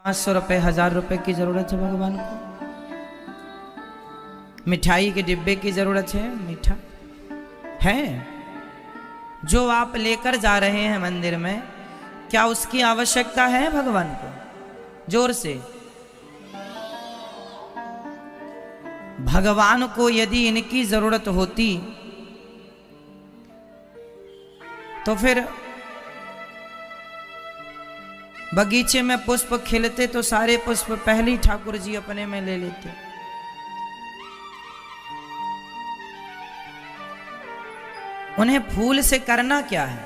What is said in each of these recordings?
500 रुपये 1000 रुपये की जरूरत है भगवान को। मिठाई के डिब्बे की जरूरत है, मीठा है जो आप लेकर जा रहे हैं मंदिर में, क्या उसकी आवश्यकता है भगवान को? जोर से। भगवान को यदि इनकी जरूरत होती तो फिर बगीचे में पुष्प खिलते तो सारे पुष्प पहले ही ठाकुर जी अपने में ले लेते। उन्हें फूल से करना क्या है?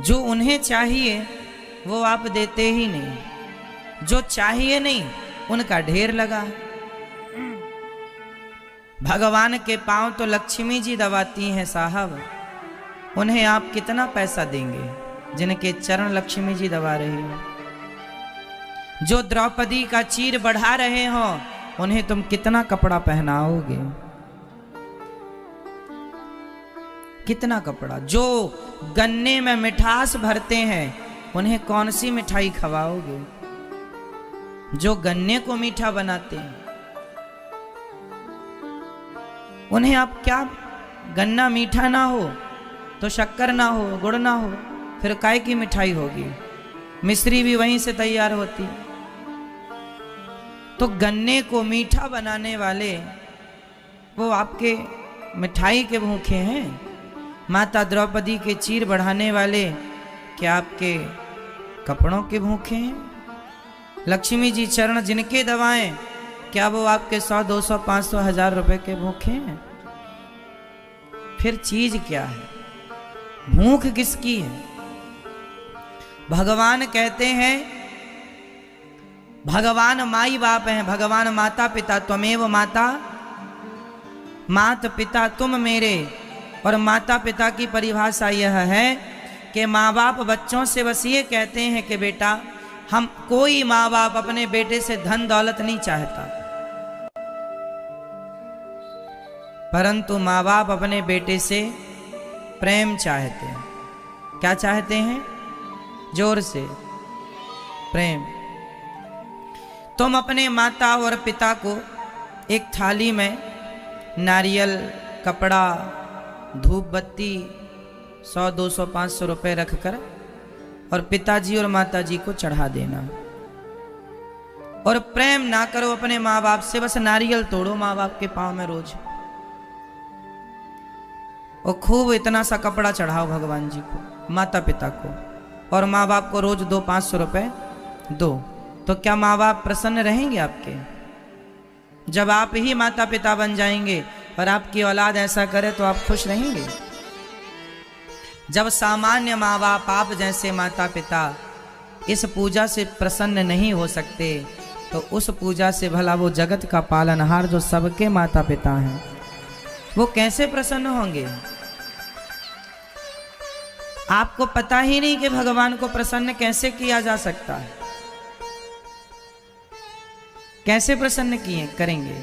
जो उन्हें चाहिए वो आप देते ही नहीं, जो चाहिए नहीं उनका ढेर लगा है। भगवान के पांव तो लक्ष्मी जी दबाती हैं साहब, उन्हें आप कितना पैसा देंगे जिनके चरण लक्ष्मी जी दबा रही हो? जो द्रौपदी का चीर बढ़ा रहे हो उन्हें तुम कितना कपड़ा पहनाओगे? कितना कपड़ा? जो गन्ने में मिठास भरते हैं उन्हें कौन सी मिठाई खवाओगे? जो गन्ने को मीठा बनाते हैं उन्हें आप क्या? गन्ना मीठा ना हो तो शक्कर ना हो, गुड़ ना हो, फिर काय की मिठाई होगी? मिश्री भी वहीं से तैयार होती। तो गन्ने को मीठा बनाने वाले वो आपके मिठाई के भूखे हैं? माता द्रौपदी के चीर बढ़ाने वाले क्या आपके कपड़ों के भूखे हैं? लक्ष्मी जी चरण जिनके दबाएं क्या वो आपके 100, 200, 500, 1000 रुपए के भूखे हैं? फिर चीज क्या है? भूख किसकी है? भगवान कहते हैं, भगवान माई बाप हैं, भगवान माता पिता, त्वमेव माता मात पिता तुम मेरे। और माता पिता की परिभाषा यह है कि माँ बाप बच्चों से बस ये कहते हैं कि बेटा, हम कोई माँ बाप अपने बेटे से धन दौलत नहीं चाहता, परंतु माँ बाप अपने बेटे से प्रेम चाहते हैं। क्या चाहते हैं? जोर से। प्रेम। तुम अपने माता और पिता को एक थाली में नारियल, कपड़ा, धूप बत्ती 100, 200, 500 रुपए रखकर और पिताजी और माताजी को चढ़ा देना। और प्रेम ना करो अपने माँ बाप से, बस नारियल तोड़ो माँ बाप के पांव में रोज और खूब इतना सा कपड़ा चढ़ाओ भगवान जी को, माता पिता को, और माँ बाप को रोज 200-500 रुपए दो। तो क्या माँ बाप प्रसन्न रहेंगे आपके? जब आप ही माता पिता बन जाएंगे और आपकी औलाद ऐसा करे तो आप खुश रहेंगे? जब सामान्य माँ बाप, आप जैसे माता पिता इस पूजा से प्रसन्न नहीं हो सकते तो उस पूजा से भला वो जगत का पालनहार जो सबके माता पिता हैं वो कैसे प्रसन्न होंगे? आपको पता ही नहीं कि भगवान को प्रसन्न कैसे किया जा सकता है। कैसे प्रसन्न किए करेंगे?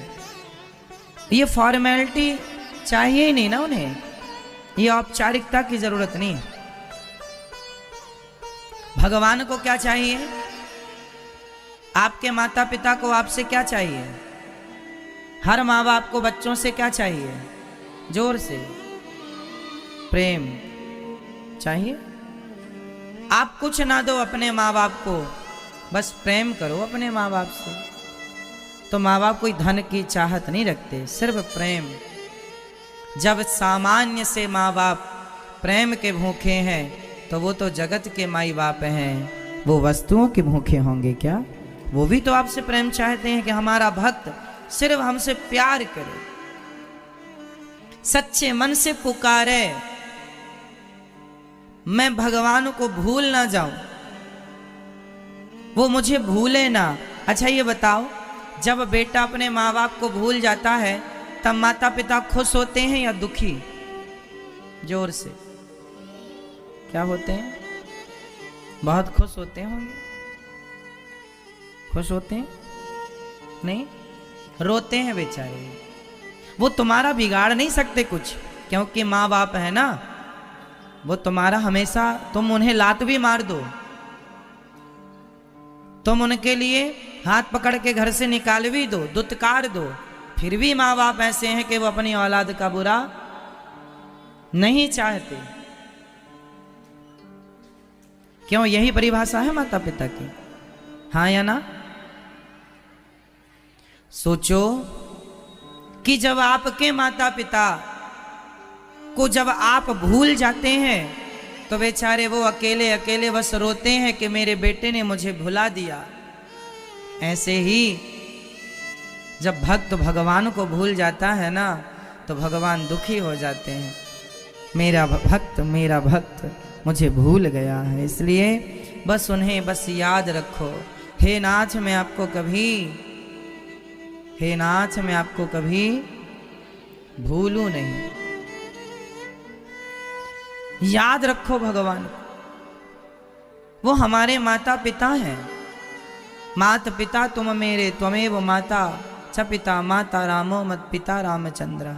ये फॉर्मेलिटी चाहिए ही नहीं ना उन्हें, ये औपचारिकता की जरूरत नहीं। भगवान को क्या चाहिए? आपके माता पिता को आपसे क्या चाहिए? हर माँ बाप को बच्चों से क्या चाहिए? जोर से। प्रेम चाहिए। आप कुछ ना दो अपने माँ बाप को, बस प्रेम करो अपने माँ बाप से। तो माँ बाप कोई धन की चाहत नहीं रखते, सिर्फ प्रेम। जब सामान्य से माँ बाप प्रेम के भूखे हैं तो वो तो जगत के माई बाप हैं, वो वस्तुओं के भूखे होंगे क्या? वो भी तो आपसे प्रेम चाहते हैं कि हमारा भक्त सिर्फ हमसे प्यार करे, सच्चे मन से पुकारे, मैं भगवान को भूल ना जाऊं, वो मुझे भूले ना। अच्छा ये बताओ, जब बेटा अपने माँ बाप को भूल जाता है तब माता पिता खुश होते हैं या दुखी? जोर से। क्या होते हैं? बहुत खुश होते होंगे। खुश होते हैं? नहीं, रोते हैं बेचारे। वो तुम्हारा बिगाड़ नहीं सकते कुछ, क्योंकि माँ बाप है ना। वो तुम्हारा हमेशा, तुम उन्हें लात भी मार दो, तुम उनके लिए हाथ पकड़ के घर से निकाल भी दो, दुत्कार दो, फिर भी माँ बाप ऐसे हैं कि वो अपनी औलाद का बुरा नहीं चाहते। क्यों? यही परिभाषा है माता पिता की, हाँ या ना? सोचो कि जब आपके माता पिता को जब आप भूल जाते हैं तो बेचारे वो अकेले अकेले बस रोते हैं कि मेरे बेटे ने मुझे भुला दिया। ऐसे ही जब भक्त भगवान को भूल जाता है ना तो भगवान दुखी हो जाते हैं, मेरा भक्त मुझे भूल गया है। इसलिए बस उन्हें बस याद रखो। हे नाथ मैं आपको कभी भूलूं नहीं। याद रखो भगवान, वो हमारे माता पिता हैं। मात पिता तुम मेरे त्वमेव माता च पिता माता रामो मत पिता रामचंद्र।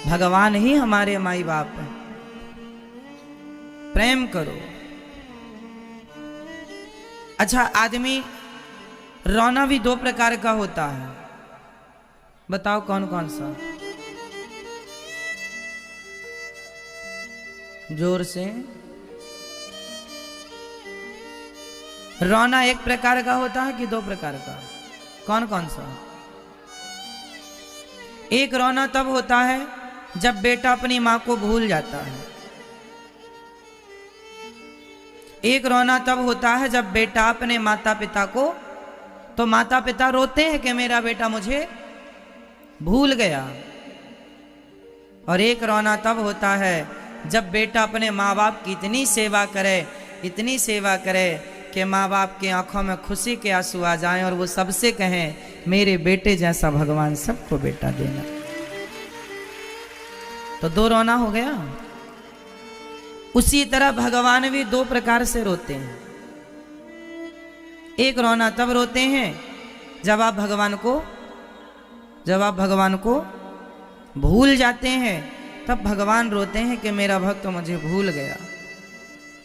भगवान ही हमारे माई बाप हैं। प्रेम करो। अच्छा, आदमी रोना भी दो प्रकार का होता है, बताओ कौन कौन सा? जोर से। रोना एक प्रकार का होता है कि दो प्रकार का? कौन कौन सा? एक रोना तब होता है जब बेटा अपनी मां को भूल जाता है। एक रोना तब होता है जब बेटा अपने माता पिता को, तो माता पिता रोते हैं कि मेरा बेटा मुझे भूल गया। और एक रोना तब होता है जब बेटा अपने माँ बाप की इतनी सेवा करे कि माँ बाप की आंखों में खुशी के आंसू आ जाएं और वो सबसे कहें मेरे बेटे जैसा भगवान सबको बेटा देना। तो दो रोना हो गया। उसी तरह भगवान भी दो प्रकार से रोते हैं। एक रोना तब रोते हैं जब आप भगवान को भूल जाते हैं, तब भगवान रोते हैं कि मेरा भक्त मुझे भूल गया,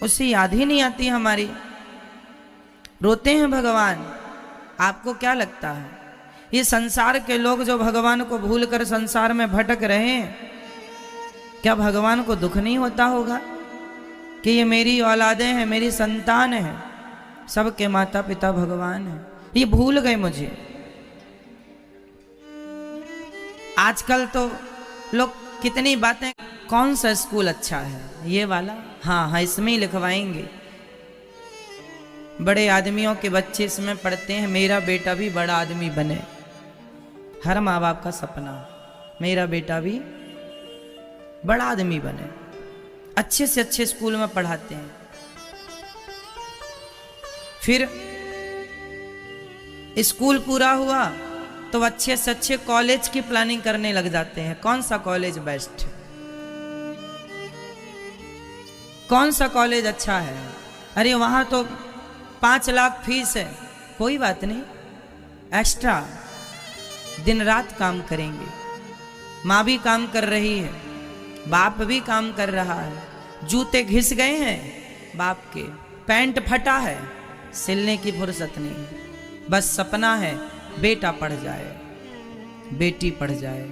उसे याद ही नहीं आती हमारी। रोते हैं भगवान। आपको क्या लगता है ये संसार के लोग जो भगवान को भूलकर संसार में भटक रहे हैं, क्या भगवान को दुख नहीं होता होगा कि ये मेरी औलादें हैं, मेरी संतान है, सबके माता पिता भगवान हैं, ये भूल गए मुझे। आजकल तो लोग कितनी बातें, कौन सा स्कूल अच्छा है, ये वाला, हाँ इसमें ही लिखवाएंगे। बड़े आदमियों के बच्चे इसमें पढ़ते हैं, मेरा बेटा भी बड़ा आदमी बने। हर माँ बाप का सपना मेरा बेटा भी बड़ा आदमी बने। अच्छे से अच्छे स्कूल में पढ़ाते हैं। फिर स्कूल पूरा हुआ तो अच्छे से अच्छे कॉलेज की प्लानिंग करने लग जाते हैं। कौन सा कॉलेज बेस्ट, कौन सा कॉलेज अच्छा है, अरे वहां तो 5 लाख फीस है, कोई बात नहीं, एक्स्ट्रा दिन रात काम करेंगे। माँ भी काम कर रही है, बाप भी काम कर रहा है, जूते घिस गए हैं बाप के, पैंट फटा है, सिलने की फुर्सत नहीं, बस सपना है बेटा पढ़ जाए, बेटी पढ़ जाए।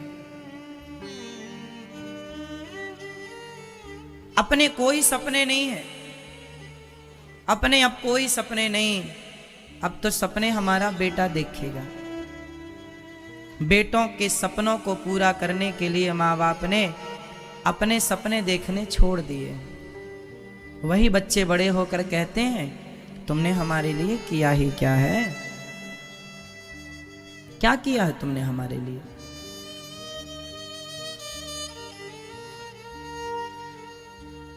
अपने कोई सपने नहीं है, अपने अब कोई सपने नहीं, अब तो सपने हमारा बेटा देखेगा। बेटों के सपनों को पूरा करने के लिए माँ बाप ने अपने सपने देखने छोड़ दिए। वही बच्चे बड़े होकर कहते हैं तुमने हमारे लिए किया ही क्या है, क्या किया है तुमने हमारे लिए।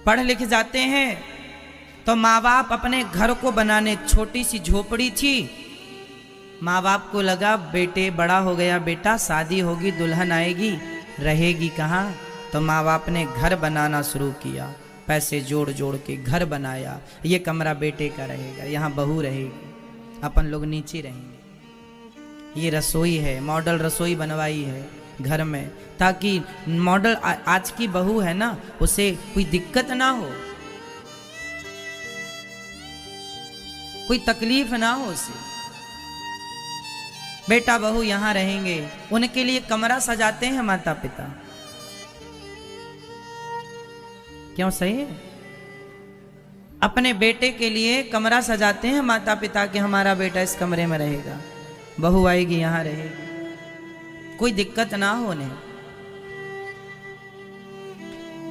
पढ़ लिख जाते हैं तो माँ बाप अपने घर को बनाने, छोटी सी झोपड़ी थी, माँ बाप को लगा बेटे बड़ा हो गया, बेटा शादी होगी, दुल्हन आएगी, रहेगी कहाँ, तो माँ बाप ने घर बनाना शुरू किया। पैसे जोड़ जोड़ के घर बनाया, ये कमरा बेटे का रहेगा, यहाँ बहू रहेगी, अपन लोग नीचे रहेंगे। ये रसोई है, मॉडल रसोई बनवाई है घर में, ताकि मॉडल आज की बहू है ना, उसे कोई दिक्कत ना हो, कोई तकलीफ ना हो उसे। बेटा बहू यहां रहेंगे, उनके लिए कमरा सजाते हैं माता पिता। क्यों? सही है। अपने बेटे के लिए कमरा सजाते हैं माता पिता कि हमारा बेटा इस कमरे में रहेगा, बहू आएगी यहां रहेगी, कोई दिक्कत ना होने।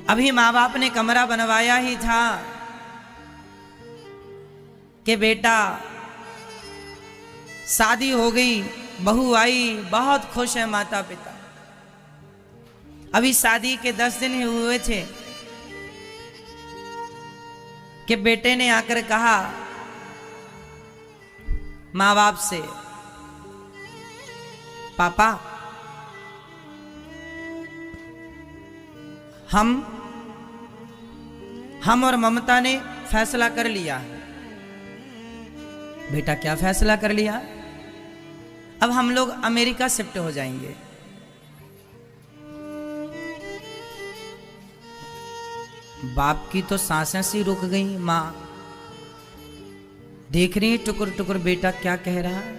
अभी माँ बाप ने कमरा बनवाया ही था कि बेटा शादी हो गई, बहू आई, बहुत खुश है माता पिता। अभी शादी के 10 दिन ही हुए थे कि बेटे ने आकर कहा माँ बाप से, पापा हम और ममता ने फैसला कर लिया है। बेटा क्या फैसला कर लिया? अब हम लोग अमेरिका शिफ्ट हो जाएंगे। बाप की तो सांसें सी रुक गई। मां देख रही टुकुर टुकुर बेटा क्या कह रहा है।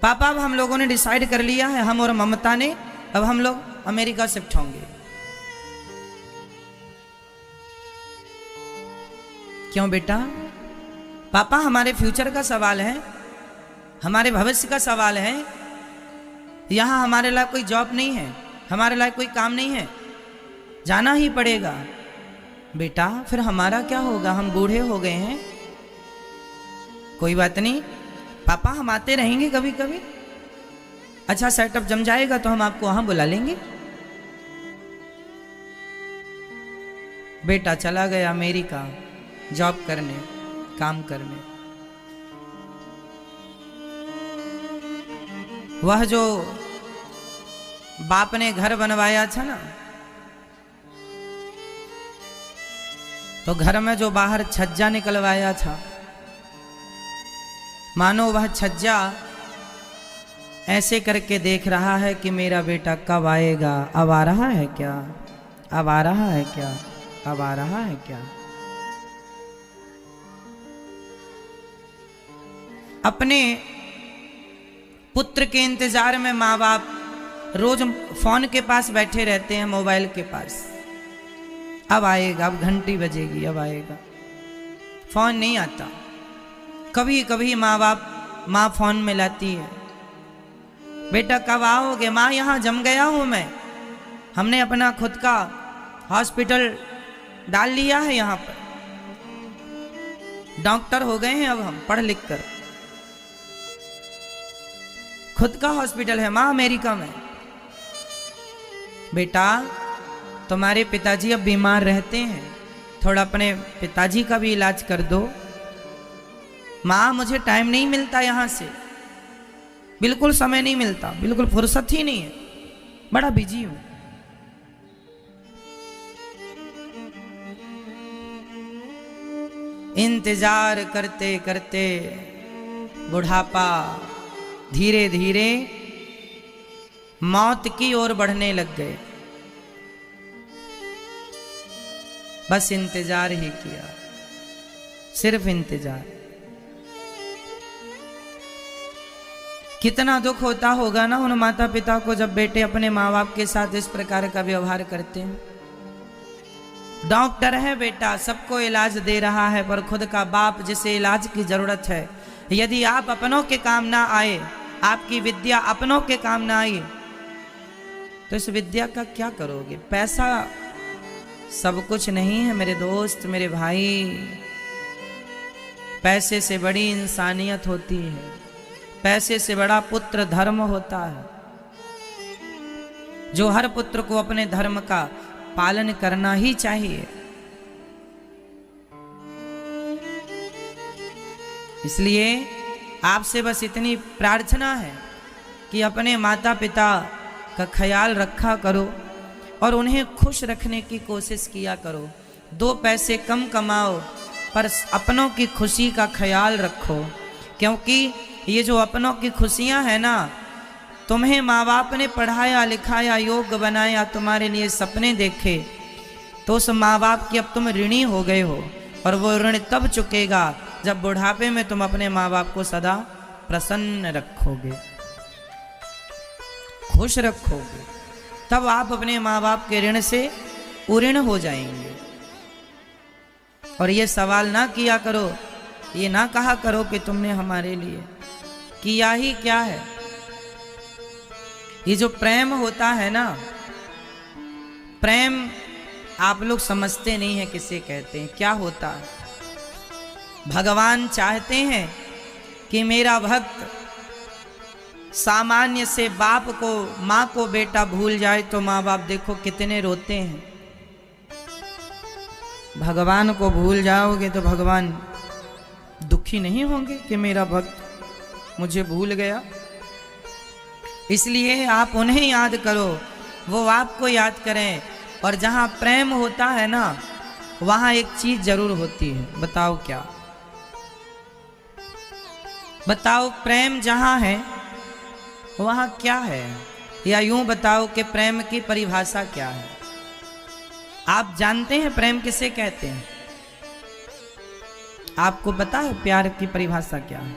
पापा अब हम लोगों ने डिसाइड कर लिया है, हम और ममता ने, अब हम लोग अमेरिका शिफ्ट होंगे। क्यों बेटा? पापा हमारे फ्यूचर का सवाल है, हमारे भविष्य का सवाल है। यहां हमारे लिए कोई जॉब नहीं है, हमारे लिए कोई काम नहीं है, जाना ही पड़ेगा। बेटा फिर हमारा क्या होगा? हम बूढ़े हो गए हैं। कोई बात नहीं पापा, हम आते रहेंगे कभी कभी। अच्छा सेटअप जम जाएगा तो हम आपको वहां बुला लेंगे। बेटा चला गया अमेरिका जॉब करने, काम करने। वह जो बाप ने घर बनवाया था ना, तो घर में जो बाहर छज्जा निकलवाया था, मानो वह छज्जा ऐसे करके देख रहा है कि मेरा बेटा कब आएगा। अब आ रहा है क्या? अब आ रहा है क्या? अब आ रहा है क्या? अपने पुत्र के इंतजार में माँ बाप रोज फोन के पास बैठे रहते हैं, मोबाइल के पास। अब आएगा, अब घंटी बजेगी, अब आएगा। फोन नहीं आता। कभी कभी माँ फोन में लाती है, बेटा कब आओगे? माँ यहाँ जम गया हूँ मैं, हमने अपना खुद का हॉस्पिटल डाल लिया है, यहाँ पर डॉक्टर हो गए हैं अब हम पढ़ लिख कर। खुद का हॉस्पिटल है माँ अमेरिका में। बेटा तुम्हारे पिताजी अब बीमार रहते हैं, थोड़ा अपने पिताजी का भी इलाज कर दो। माँ मुझे टाइम नहीं मिलता, यहाँ से बिल्कुल समय नहीं मिलता, बिल्कुल फुर्सत ही नहीं है, बड़ा बिजी हूं। इंतजार करते करते बुढ़ापा धीरे धीरे मौत की ओर बढ़ने लग गए। बस इंतजार ही किया, सिर्फ इंतजार। कितना दुख होता होगा ना उन माता पिता को जब बेटे अपने माँ बाप के साथ इस प्रकार का व्यवहार करते हैं। डॉक्टर है बेटा, सबको इलाज दे रहा है, पर खुद का बाप जिसे इलाज की जरूरत है, यदि आप अपनों के काम ना आए, आपकी विद्या अपनों के काम ना आई, तो इस विद्या का क्या करोगे? पैसा सब कुछ नहीं है मेरे दोस्त, मेरे भाई। पैसे से बड़ी इंसानियत होती है, पैसे से बड़ा पुत्र धर्म होता है, जो हर पुत्र को अपने धर्म का पालन करना ही चाहिए। इसलिए आपसे बस इतनी प्रार्थना है कि अपने माता पिता का ख्याल रखा करो और उन्हें खुश रखने की कोशिश किया करो। 2 पैसे कम कमाओ पर अपनों की खुशी का ख्याल रखो, क्योंकि ये जो अपनों की खुशियां हैं ना, तुम्हें माँ बाप ने पढ़ाया लिखाया, योग्य बनाया, तुम्हारे लिए सपने देखे, तो उस माँ बाप की अब तुम ऋणी हो गए हो, और वो ऋण तब चुकेगा जब बुढ़ापे में तुम अपने माँ बाप को सदा प्रसन्न रखोगे, खुश रखोगे, तब आप अपने माँ बाप के ऋण से उऋण हो जाएंगे। और ये सवाल ना किया करो, ये ना कहा करो कि तुमने हमारे लिए किया ही क्या है। ये जो प्रेम होता है ना, प्रेम आप लोग समझते नहीं है किसे कहते हैं, क्या होता है। भगवान चाहते हैं कि मेरा भक्त सामान्य से बाप को, माँ को बेटा भूल जाए तो माँ बाप देखो कितने रोते हैं। भगवान को भूल जाओगे तो भगवान दुखी नहीं होंगे कि मेरा भक्त मुझे भूल गया। इसलिए आप उन्हें याद करो, वो आपको याद करें। और जहाँ प्रेम होता है ना, वहाँ एक चीज जरूर होती है। बताओ क्या? बताओ प्रेम जहाँ है वहाँ क्या है? या यूं बताओ कि प्रेम की परिभाषा क्या है? आप जानते हैं प्रेम किसे कहते हैं? आपको पता है प्यार की परिभाषा क्या है?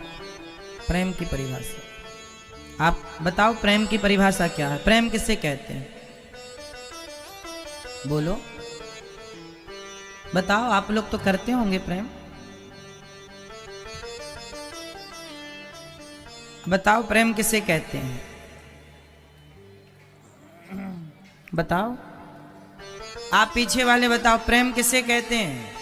प्रेम की परिभाषा आप बताओ, प्रेम की परिभाषा क्या है? प्रेम किसे कहते हैं? बोलो, बताओ। आप लोग तो करते होंगे प्रेम। बताओ प्रेम किसे कहते हैं? बताओ, आप पीछे वाले बताओ, प्रेम किसे कहते हैं?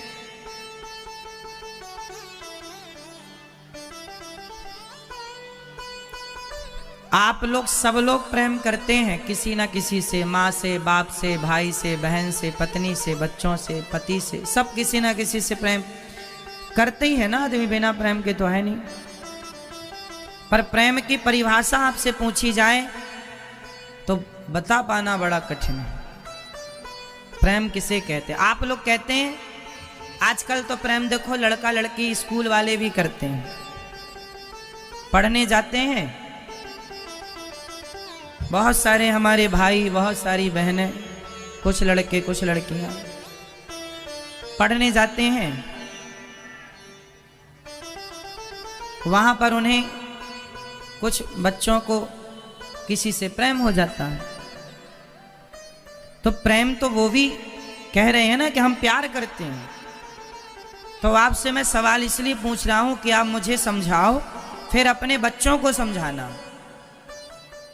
आप लोग, सब लोग प्रेम करते हैं किसी ना किसी से, माँ से, बाप से, भाई से, बहन से, पत्नी से, बच्चों से, पति से, सब किसी ना किसी से प्रेम करते ही है ना आदमी, बिना प्रेम के तो है नहीं। पर प्रेम की परिभाषा आपसे पूछी जाए तो बता पाना बड़ा कठिन है। प्रेम किसे कहते हैं? आप लोग कहते हैं, आजकल तो प्रेम देखो लड़का लड़की स्कूल वाले भी करते हैं, पढ़ने जाते हैं। बहुत सारे हमारे भाई, बहुत सारी बहनें, कुछ लड़के कुछ लड़कियां पढ़ने जाते हैं। वहां पर उन्हें, कुछ बच्चों को किसी से प्रेम हो जाता है। तो प्रेम तो वो भी कह रहे हैं ना कि हम प्यार करते हैं। तो आपसे मैं सवाल इसलिए पूछ रहा हूं कि आप मुझे समझाओ, फिर अपने बच्चों को समझाना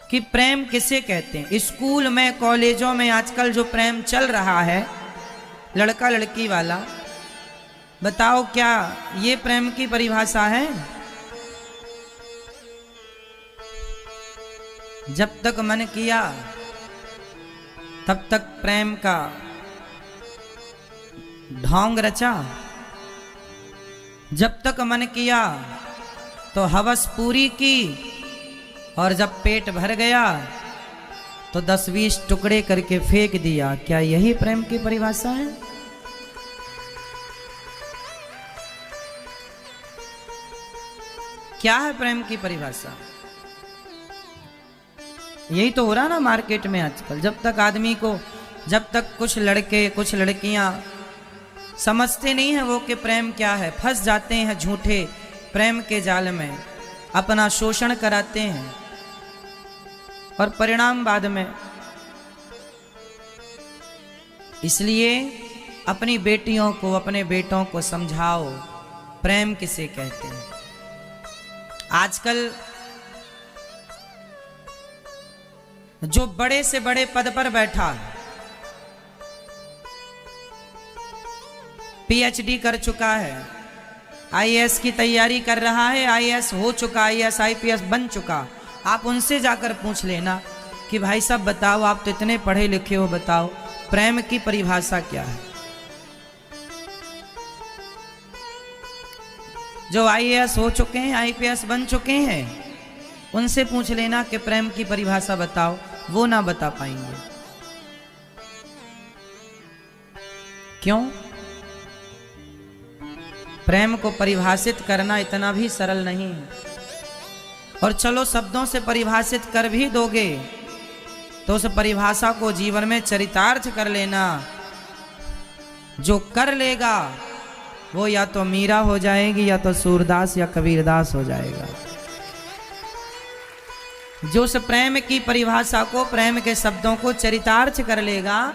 कि प्रेम किसे कहते हैं। स्कूल में, कॉलेजों में आजकल जो प्रेम चल रहा है लड़का लड़की वाला, बताओ क्या ये प्रेम की परिभाषा है? जब तक मन किया तब तक प्रेम का ढोंग रचा, जब तक मन किया तो हवस पूरी की, और जब पेट भर गया तो 10-20 टुकड़े करके फेंक दिया। क्या यही प्रेम की परिभाषा है? क्या है प्रेम की परिभाषा? यही तो हो रहा ना मार्केट में आजकल। जब तक आदमी को, जब तक कुछ लड़के कुछ लड़कियां समझते नहीं है वो कि प्रेम क्या है, फंस जाते हैं झूठे प्रेम के जाल में, अपना शोषण कराते हैं और परिणाम बाद में। इसलिए अपनी बेटियों को, अपने बेटों को समझाओ प्रेम किसे कहते हैं। आजकल जो बड़े से बड़े पद पर बैठा, पीएचडी कर चुका है, आईएएस की तैयारी कर रहा है, आईएएस हो चुका, आईएएस आईपीएस बन चुका, आप उनसे जाकर पूछ लेना कि भाई साहब बताओ, आप तो इतने पढ़े लिखे हो, बताओ प्रेम की परिभाषा क्या है। जो आईएएस हो चुके हैं, आईपीएस बन चुके हैं, उनसे पूछ लेना कि प्रेम की परिभाषा बताओ, वो ना बता पाएंगे। क्यों? प्रेम को परिभाषित करना इतना भी सरल नहीं है। और चलो शब्दों से परिभाषित कर भी दोगे तो उस परिभाषा को जीवन में चरितार्थ कर लेना। जो कर लेगा वो या तो मीरा हो जाएगी या तो सूरदास या कबीरदास हो जाएगा। जो उस प्रेम की परिभाषा को, प्रेम के शब्दों को चरितार्थ कर लेगा,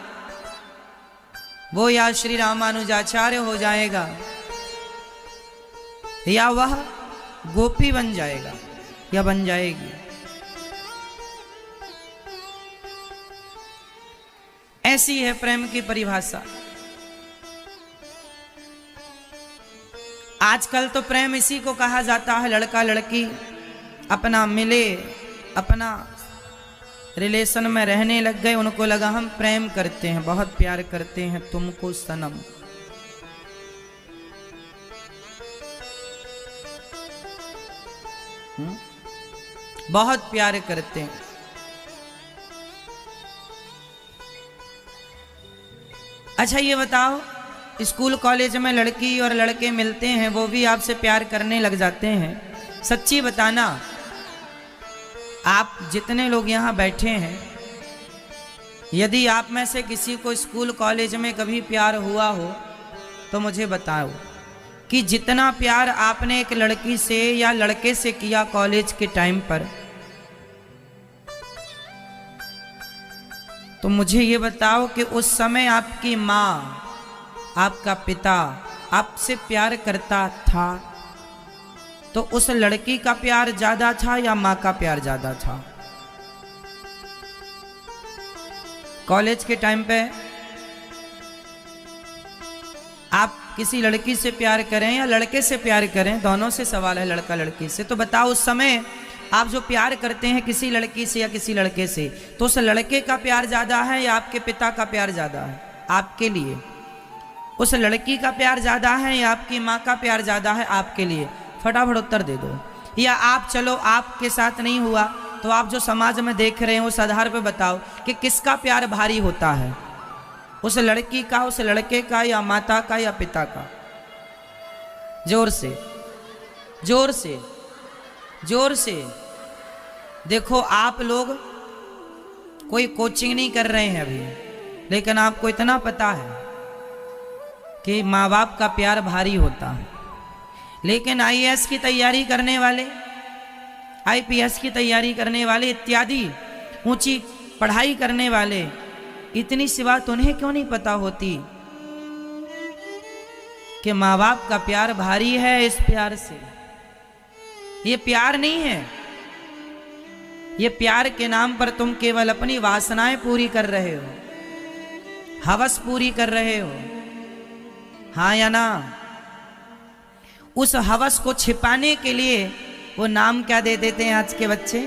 वो या श्री रामानुजाचार्य हो जाएगा या वह गोपी बन जाएगा या बन जाएगी। ऐसी है प्रेम की परिभाषा। आजकल तो प्रेम इसी को कहा जाता है, लड़का लड़की अपना मिले, अपना रिलेशन में रहने लग गए, उनको लगा हम प्रेम करते हैं, बहुत प्यार करते हैं तुमको सनम। बहुत प्यार करते हैं। अच्छा ये बताओ, स्कूल कॉलेज में लड़की और लड़के मिलते हैं, वो भी आपसे प्यार करने लग जाते हैं। सच्ची बताना, आप जितने लोग यहाँ बैठे हैं, यदि आप में से किसी को स्कूल कॉलेज में कभी प्यार हुआ हो तो मुझे बताओ कि जितना प्यार आपने एक लड़की से या लड़के से किया कॉलेज के टाइम पर, तो मुझे ये बताओ कि उस समय आपकी माँ, आपका पिता आपसे प्यार करता था, तो उस लड़की का प्यार ज्यादा था या माँ का प्यार ज्यादा था? कॉलेज के टाइम पे आप किसी लड़की से प्यार करें या लड़के से प्यार करें, दोनों से सवाल है, लड़का लड़की से, तो बताओ उस समय आप जो प्यार करते हैं किसी लड़की से या किसी लड़के से, तो उस लड़के का प्यार ज्यादा है या आपके पिता का प्यार ज्यादा है आपके लिए? उस लड़की का प्यार ज्यादा है या आपकी माँ का प्यार ज्यादा है आपके लिए? फटाफट उत्तर दे दो। या आप, चलो आपके साथ नहीं हुआ तो आप जो समाज में देख रहे हैं उस आधार पे बताओ कि किसका प्यार भारी होता है, उस लड़की का, उस लड़के का, या माता का या पिता का? जोर से, जोर से, जोर से। देखो आप लोग कोई कोचिंग नहीं कर रहे हैं अभी, लेकिन आपको इतना पता है कि माँ बाप का प्यार भारी होता है। लेकिन आईएएस की तैयारी करने वाले, आईपीएस की तैयारी करने वाले इत्यादि ऊंची पढ़ाई करने वाले, इतनी सी बात उन्हें क्यों नहीं पता होती कि माँ बाप का प्यार भारी है? इस प्यार से, ये प्यार नहीं है, ये प्यार के नाम पर तुम केवल अपनी वासनाएं पूरी कर रहे हो, हवस पूरी कर रहे हो, हाँ या ना? उस हवस को छिपाने के लिए वो नाम क्या दे देते हैं आज के बच्चे?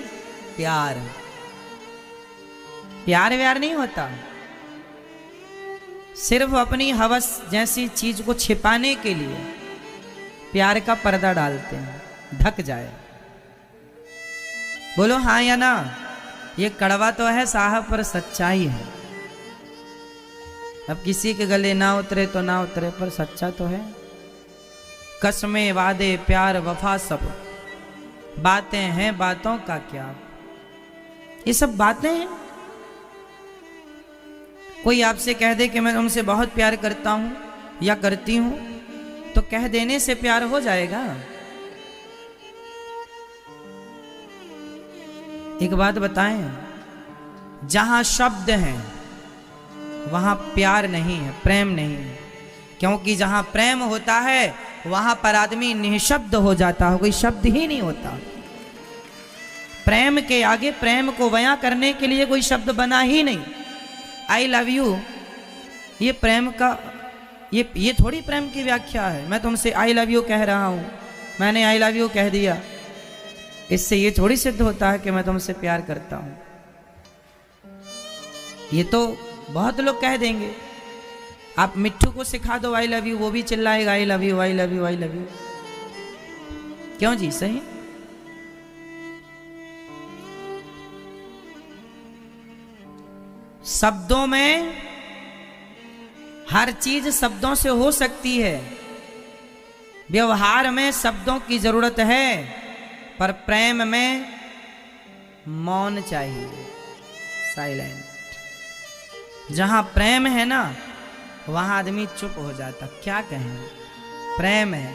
प्यार। प्यार व्यार नहीं होता, सिर्फ अपनी हवस जैसी चीज को छिपाने के लिए प्यार का पर्दा डालते हैं, ढक जाए। बोलो हाँ या ना? ये कड़वा तो है साहब, पर सच्चाई है। अब किसी के गले ना उतरे तो ना उतरे, पर सच्चा तो है। कसमें, वादे, प्यार, वफा सब बातें हैं, बातों का क्या? ये सब बातें हैं। कोई आपसे कह दे कि मैं तुमसे बहुत प्यार करता हूं या करती हूं, तो कह देने से प्यार हो जाएगा? एक बात बताएं, जहां शब्द हैं वहां प्यार नहीं है, प्रेम नहीं है। क्योंकि जहां प्रेम होता है वहां पर आदमी निःशब्द हो जाता है, कोई शब्द ही नहीं होता। प्रेम के आगे प्रेम को बयां करने के लिए कोई शब्द बना ही नहीं। आई लव यू, ये प्रेम का, ये थोड़ी प्रेम की व्याख्या है। मैं तुमसे आई लव यू कह रहा हूं, मैंने आई लव यू कह दिया, इससे ये थोड़ी सिद्ध होता है कि मैं तुमसे प्यार करता हूं। ये तो बहुत लोग कह देंगे। आप मिट्ठू को सिखा दो आई लव यू, वो भी चिल्लाएगा I love you, I love you, I love you. क्यों जी? सही। शब्दों में हर चीज शब्दों से हो सकती है, व्यवहार में शब्दों की जरूरत है, पर प्रेम में मौन चाहिए, साइलेंट। जहां प्रेम है ना, वहां आदमी चुप हो जाता, क्या कहें, प्रेम है,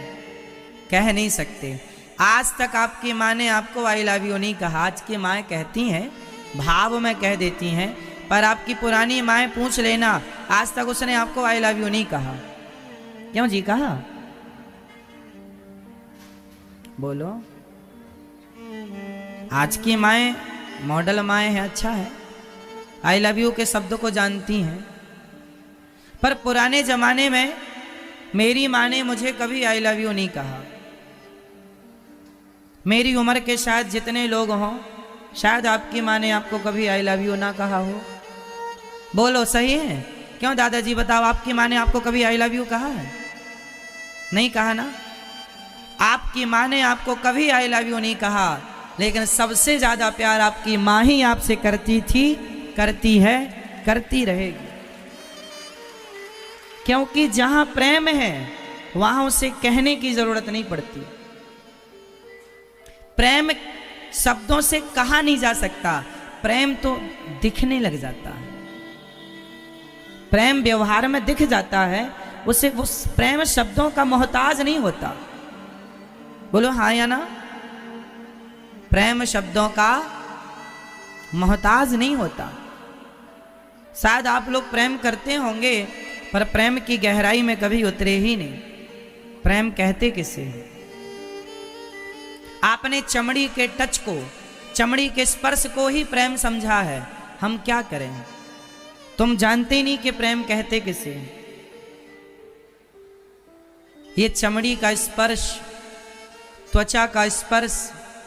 कह नहीं सकते। आज तक आपकी माँ ने आपको आई लव यू नहीं कहा। आज की माँ कहती हैं, भाव में कह देती हैं, पर आपकी पुरानी माँ पूछ लेना, आज तक उसने आपको आई लव यू नहीं कहा। क्यों जी कहा? बोलो। आज की माएँ मॉडल माएँ हैं, अच्छा है, आई लव यू के शब्द को जानती हैं, पर पुराने जमाने में मेरी माँ ने मुझे कभी आई लव यू नहीं कहा। मेरी उम्र के शायद जितने लोग हों, शायद आपकी माँ ने आपको कभी आई लव यू ना कहा हो। बोलो, सही है? क्यों दादाजी बताओ, आपकी माँ ने आपको कभी आई लव यू कहा है? नहीं कहा ना? आपकी माँ ने आपको कभी आई लव यू नहीं कहा, लेकिन सबसे ज्यादा प्यार आपकी माँ ही आपसे करती थी, करती है, करती रहेगी। क्योंकि जहां प्रेम है वहां उसे कहने की जरूरत नहीं पड़ती। प्रेम शब्दों से कहा नहीं जा सकता, प्रेम तो दिखने लग जाता है, प्रेम व्यवहार में दिख जाता है। उसे उस प्रेम शब्दों का मोहताज नहीं होता। बोलो हाँ या ना? प्रेम शब्दों का मोहताज नहीं होता। शायद आप लोग प्रेम करते होंगे, पर प्रेम की गहराई में कभी उतरे ही नहीं। प्रेम कहते किसे? आपने चमड़ी के टच को, चमड़ी के स्पर्श को ही प्रेम समझा है। हम क्या करें? तुम जानते नहीं कि प्रेम कहते किसे। ये चमड़ी का स्पर्श, त्वचा का स्पर्श,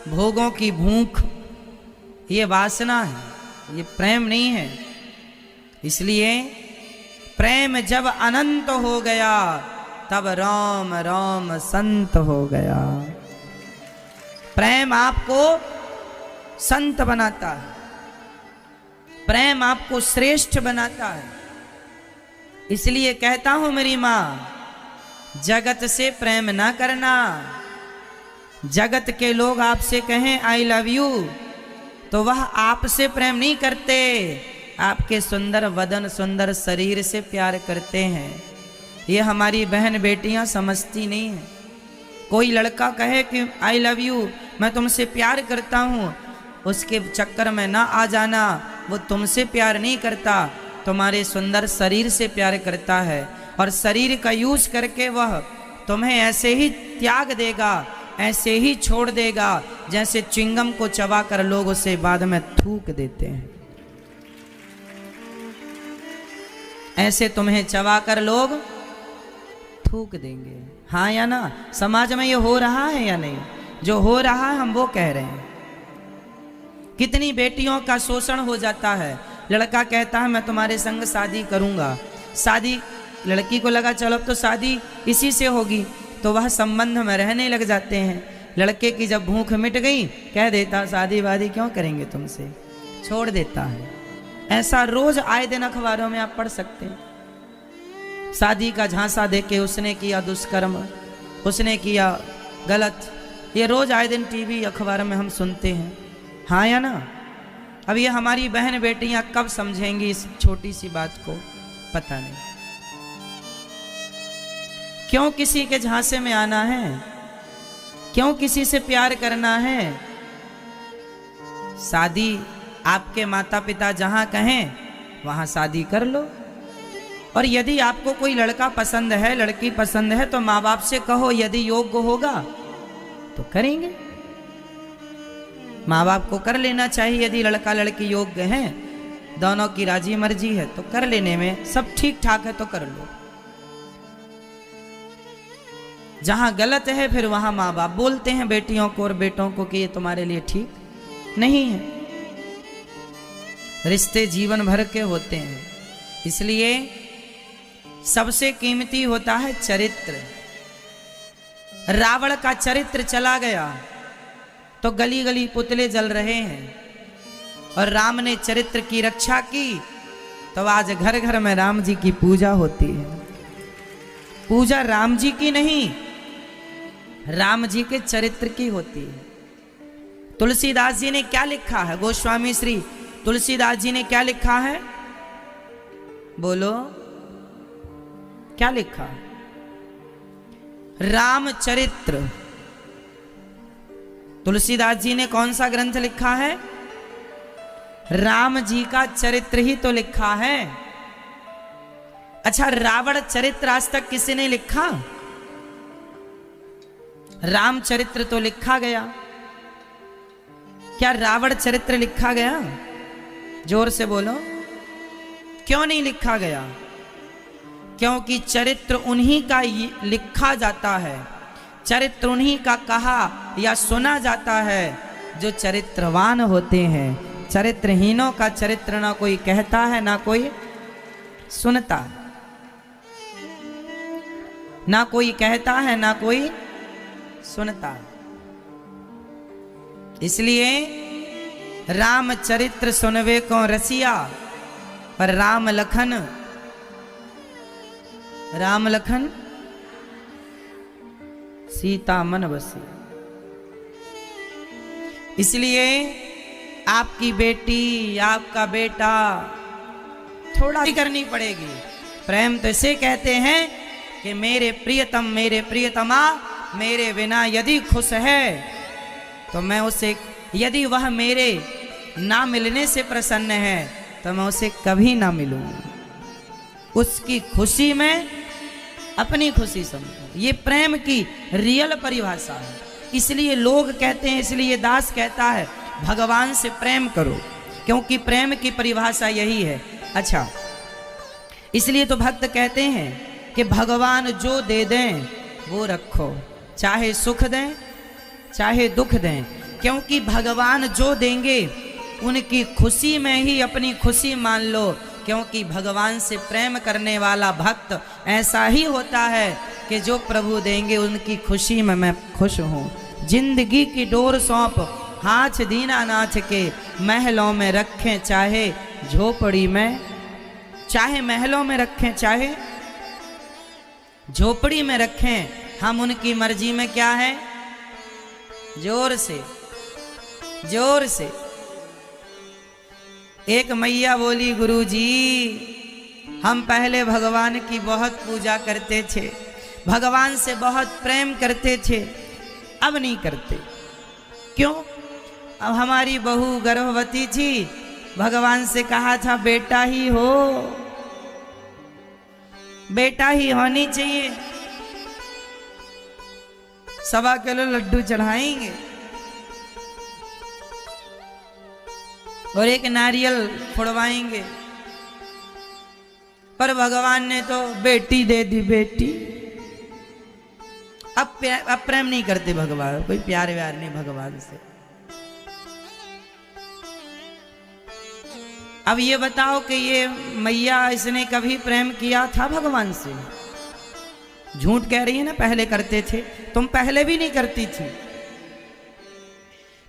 भोगों की भूख, ये वासना है, ये प्रेम नहीं है। इसलिए प्रेम जब अनंत हो गया, तब राम राम संत हो गया। प्रेम आपको संत बनाता है, प्रेम आपको श्रेष्ठ बनाता है। इसलिए कहता हूं मेरी मां, जगत से प्रेम ना करना। जगत के लोग आपसे कहें आई लव यू, तो वह आपसे प्रेम नहीं करते, आपके सुंदर वदन, सुंदर शरीर से प्यार करते हैं। ये हमारी बहन बेटियां समझती नहीं है। कोई लड़का कहे कि आई लव यू, मैं तुमसे प्यार करता हूँ, उसके चक्कर में ना आ जाना। वो तुमसे प्यार नहीं करता, तुम्हारे सुंदर शरीर से प्यार करता है, और शरीर का यूज करके वह तुम्हें ऐसे ही त्याग देगा, ऐसे ही छोड़ देगा, जैसे च्युइंगम को चबाकर लोग उसे बाद में थूक देते हैं। ऐसे तुम्हें चबाकर लोग थूक देंगे। हाँ या ना? समाज में ये हो रहा है या नहीं? जो हो रहा है हम वो कह रहे हैं। कितनी बेटियों का शोषण हो जाता है। लड़का कहता है मैं तुम्हारे संग शादी करूंगा, शादी, लड़की को लगा चलो अब तो शादी इसी से होगी, तो वह संबंध में रहने लग जाते हैं। लड़के की जब भूख मिट गई, कह देता शादी वादी क्यों करेंगे तुमसे, छोड़ देता है। ऐसा रोज आए दिन अखबारों में आप पढ़ सकते हैं। शादी का झांसा देके उसने किया दुष्कर्म, उसने किया गलत, ये रोज आए दिन टीवी अखबार में हम सुनते हैं। हाँ या ना? अब ये हमारी बहन बेटियां कब समझेंगी इस छोटी सी बात को, पता नहीं। क्यों किसी के झांसे में आना है? क्यों किसी से प्यार करना है? शादी आपके माता पिता जहां कहें वहां शादी कर लो। और यदि आपको कोई लड़का पसंद है, लड़की पसंद है, तो माँ बाप से कहो, यदि योग्य होगा तो करेंगे। माँ बाप को कर लेना चाहिए। यदि लड़का लड़की योग्य हैं, दोनों की राजी मर्जी है, तो कर लेने में सब ठीक ठाक है तो कर लो। जहां गलत है फिर वहां माँ बाप बोलते हैं बेटियों को और बेटों को कि ये तुम्हारे लिए ठीक नहीं है। रिश्ते जीवन भर के होते हैं, इसलिए सबसे कीमती होता है चरित्र। रावण का चरित्र चला गया तो गली गली पुतले जल रहे हैं, और राम ने चरित्र की रक्षा की तो आज घर घर में राम जी की पूजा होती है। पूजा राम जी की नहीं, राम जी के चरित्र की होती है। तुलसीदास जी ने क्या लिखा है? गोस्वामी श्री तुलसीदास जी ने क्या लिखा है? बोलो, क्या लिखा? रामचरित्र। तुलसीदास जी ने कौन सा ग्रंथ लिखा है? राम जी का चरित्र ही तो लिखा है। अच्छा, रावण चरित्र आज तक किसी ने लिखा? रामचरित्र तो लिखा गया, क्या रावण चरित्र लिखा गया? जोर से बोलो, क्यों नहीं लिखा गया? क्योंकि चरित्र उन्हीं का लिखा जाता है, चरित्र उन्हीं का कहा या सुना जाता है जो चरित्रवान होते हैं। चरित्रहीनों का चरित्र ना कोई कहता है ना कोई सुनता, ना कोई कहता है ना कोई सुनता। इसलिए रामचरित्र सुनवे को रसिया, पर राम लखन सीता मन बसी। इसलिए आपकी बेटी, आपका बेटा थोड़ा ही करनी पड़ेगी। प्रेम तो इसे कहते हैं कि मेरे प्रियतम, मेरे प्रियतमा मेरे बिना यदि खुश है तो मैं उसे, यदि वह मेरे ना मिलने से प्रसन्न है तो मैं उसे कभी ना मिलूं। उसकी खुशी में अपनी खुशी समझो, ये प्रेम की रियल परिभाषा है। इसलिए लोग कहते हैं, इसलिए दास कहता है भगवान से प्रेम करो, क्योंकि प्रेम की परिभाषा यही है। अच्छा, इसलिए तो भक्त कहते हैं कि भगवान जो दे दें वो रखो, चाहे सुख दें चाहे दुख दें, क्योंकि भगवान जो देंगे उनकी खुशी में ही अपनी खुशी मान लो। क्योंकि भगवान से प्रेम करने वाला भक्त ऐसा ही होता है कि जो प्रभु देंगे उनकी खुशी में मैं खुश हूँ। जिंदगी की डोर सौंप हाथ दीनानाथ के, महलों में रखें चाहे झोपड़ी में, चाहे महलों में रखें चाहे झोपड़ी में रखें, हम उनकी मर्जी में क्या है? जोर से, जोर से। एक मैया बोली, गुरुजी हम पहले भगवान की बहुत पूजा करते थे, भगवान से बहुत प्रेम करते थे, अब नहीं करते। क्यों? अब हमारी बहू गर्भवती थी, भगवान से कहा था बेटा ही हो, बेटा ही होनी चाहिए, 1.25 किलो लड्डू चढ़ाएंगे और 1 नारियल फोड़वाएंगे। पर भगवान ने तो बेटी दे दी, बेटी। अब प्रेम नहीं करते भगवान, कोई प्यार व्यार नहीं भगवान से। अब ये बताओ कि ये मैया, इसने कभी प्रेम किया था भगवान से? झूठ कह रही है ना, पहले करते थे। तुम पहले भी नहीं करती थी,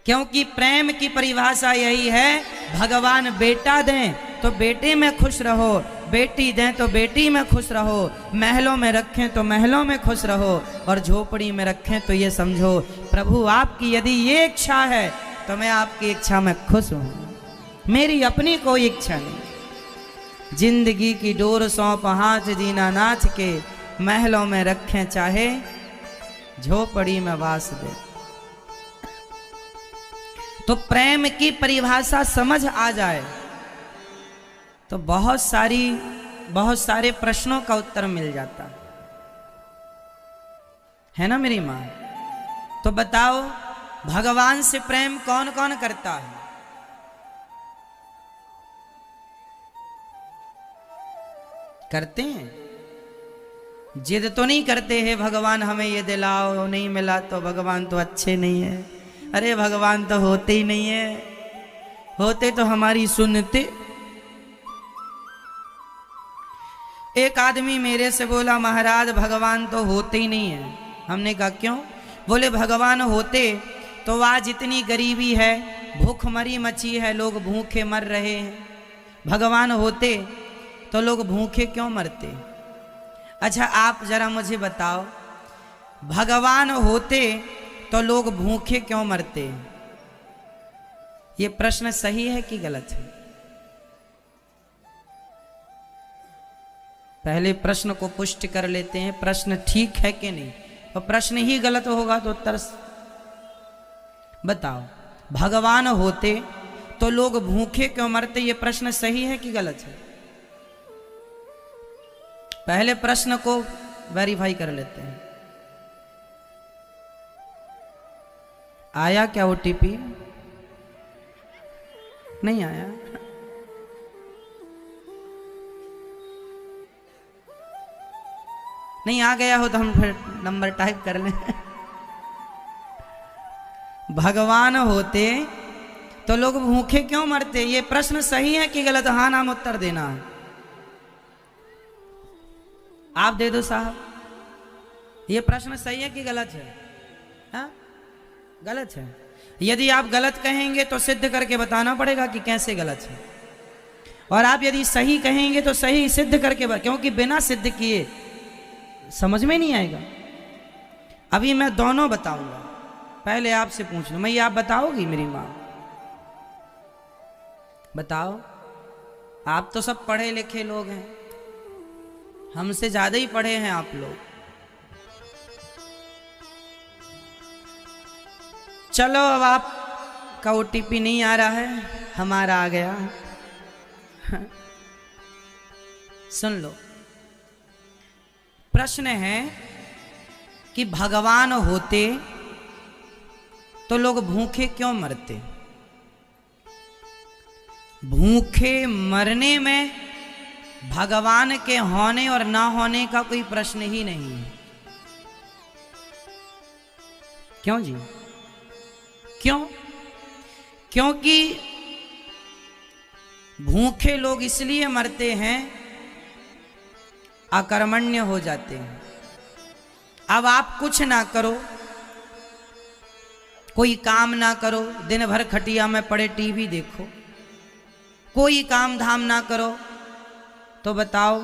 क्योंकि प्रेम की परिभाषा यही है, भगवान बेटा दें तो बेटे में खुश रहो, बेटी दें तो बेटी में खुश रहो, महलों में रखें तो महलों में खुश रहो, और झोपड़ी में रखें तो ये समझो प्रभु आपकी यदि ये इच्छा है तो मैं आपकी इच्छा में खुश हूं, मेरी अपनी कोई इच्छा नहीं। जिंदगी की डोर सौंप हाथ दीनानाथ के, महलों में रखें चाहे झोपड़ी में वास दे। तो प्रेम की परिभाषा समझ आ जाए तो बहुत सारे प्रश्नों का उत्तर मिल जाता है ना मेरी मां। तो बताओ भगवान से प्रेम कौन कौन करता है? करते हैं? जिद तो नहीं करते हैं भगवान हमें ये दिलाओ, नहीं मिला तो भगवान तो अच्छे नहीं है, अरे भगवान तो होते ही नहीं है, होते तो हमारी सुनते। एक आदमी मेरे से बोला महाराज भगवान तो होते ही नहीं है। हमने कहा क्यों? बोले भगवान होते तो आज इतनी गरीबी है, भूखमरी मची है, लोग भूखे मर रहे हैं। भगवान होते तो लोग भूखे क्यों मरते? अच्छा आप जरा मुझे बताओ, भगवान होते तो लोग भूखे क्यों मरते? ये प्रश्न सही है कि गलत है? पहले प्रश्न को पुष्ट कर लेते हैं, प्रश्न ठीक है कि नहीं। और प्रश्न ही गलत होगा तो उत्तर बताओ। भगवान होते तो लोग भूखे क्यों मरते, ये प्रश्न सही है कि गलत है? पहले प्रश्न को वेरीफाई कर लेते हैं। आया क्या ओटीपी? नहीं आया। नहीं आ गया हो तो हम फिर नंबर टाइप कर लें। भगवान होते तो लोग भूखे क्यों मरते, ये प्रश्न सही है कि गलत? हाँ नाम उत्तर देना है। आप दे दो साहब, ये प्रश्न सही है कि गलत है? हाँ गलत है। यदि आप गलत कहेंगे तो सिद्ध करके बताना पड़ेगा कि कैसे गलत है, और आप यदि सही कहेंगे तो सही सिद्ध करके क्योंकि बिना सिद्ध किए समझ में नहीं आएगा। अभी मैं दोनों बताऊंगा, पहले आपसे पूछ लूं। मैं ये आप बताओगी मेरी माँ? बताओ। आप तो सब पढ़े लिखे लोग हैं, हमसे ज्यादा ही पढ़े हैं आप लोग। चलो अब आपका ओटीपी नहीं आ रहा है, हमारा आ गया। सुन लो, प्रश्न है कि भगवान होते तो लोग भूखे क्यों मरते। भूखे मरने में भगवान के होने और ना होने का कोई प्रश्न ही नहीं है। क्यों जी? क्यों? क्योंकि भूखे लोग इसलिए मरते हैं, अकर्मण्य हो जाते हैं। अब आप कुछ ना करो, कोई काम ना करो, दिन भर खटिया में पड़े टीवी देखो, कोई काम धाम ना करो, तो बताओ